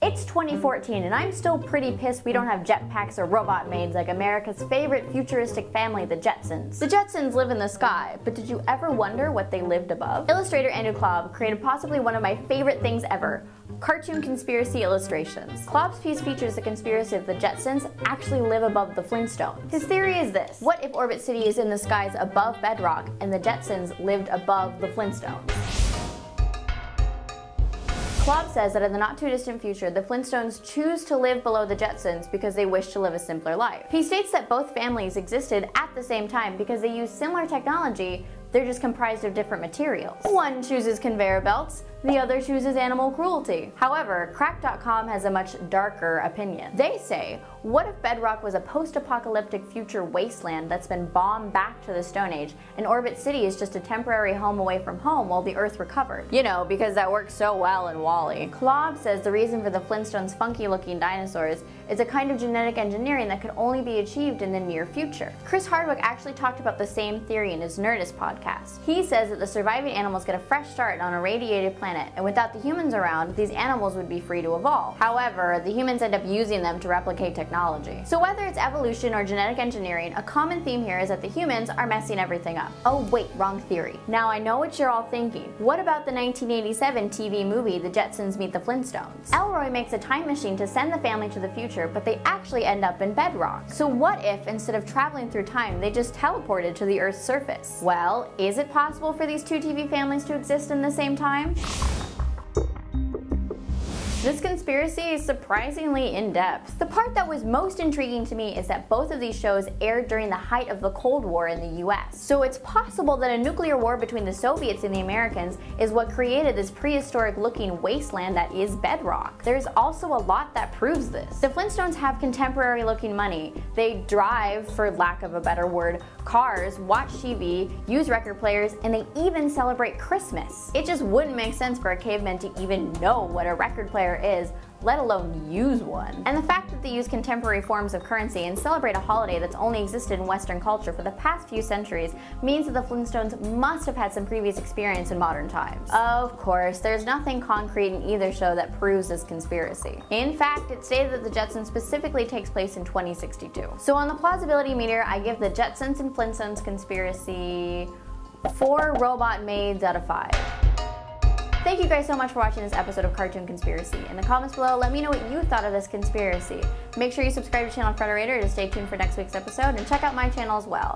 It's 2014 and I'm still pretty pissed we don't have jetpacks or robot maids like America's favorite futuristic family, the Jetsons. The Jetsons live in the sky, but did you ever wonder what they lived above? Illustrator Andrew Klob created possibly one of my favorite things ever, cartoon conspiracy illustrations. Klob's piece features the conspiracy that the Jetsons actually live above the Flintstones. His theory is this: what if Orbit City is in the skies above bedrock and the Jetsons lived above the Flintstones? Klob says that in the not-too-distant future, the Flintstones choose to live below the Jetsons because they wish to live a simpler life. He states that both families existed at the same time because they use similar technology, they're just comprised of different materials. One chooses conveyor belts, the other chooses animal cruelty. However, Crack.com has a much darker opinion. They say, what if Bedrock was a post-apocalyptic future wasteland that's been bombed back to the Stone Age, and Orbit City is just a temporary home away from home while the Earth recovered? You know, because that works so well in WALL-E. Klob says the reason for the Flintstones' funky-looking dinosaurs is a kind of genetic engineering that could only be achieved in the near future. Chris Hardwick actually talked about the same theory in his Nerdist podcast. He says that the surviving animals get a fresh start on a radiated planet, and without the humans around, these animals would be free to evolve. However, the humans end up using them to replicate technology. So whether it's evolution or genetic engineering, a common theme here is that the humans are messing everything up. Oh wait, wrong theory. Now I know what you're all thinking. What about the 1987 TV movie The Jetsons Meet the Flintstones? Elroy makes a time machine to send the family to the future, but they actually end up in bedrock. So what if, instead of traveling through time, they just teleported to the Earth's surface? Well, is it possible for these two TV families to exist in the same time? This conspiracy is surprisingly in-depth. The part that was most intriguing to me is that both of these shows aired during the height of the Cold War in the US. So it's possible that a nuclear war between the Soviets and the Americans is what created this prehistoric looking wasteland that is bedrock. There's also a lot that proves this. The Flintstones have contemporary looking money. They drive, for lack of a better word, cars, watch TV, use record players, and they even celebrate Christmas. It just wouldn't make sense for a caveman to even know what a record player is, let alone use one. And the fact that they use contemporary forms of currency and celebrate a holiday that's only existed in Western culture for the past few centuries means that the Flintstones must have had some previous experience in modern times. Of course, there's nothing concrete in either show that proves this conspiracy. In fact, it's stated that the Jetsons specifically takes place in 2062. So on the plausibility meter, I give the Jetsons and Flintstones conspiracy 4 robot maids out of 5. Thank you guys so much for watching this episode of Cartoon Conspiracy. In the comments below, let me know what you thought of this conspiracy. Make sure you subscribe to the channel Frederator to stay tuned for next week's episode, and check out my channel as well.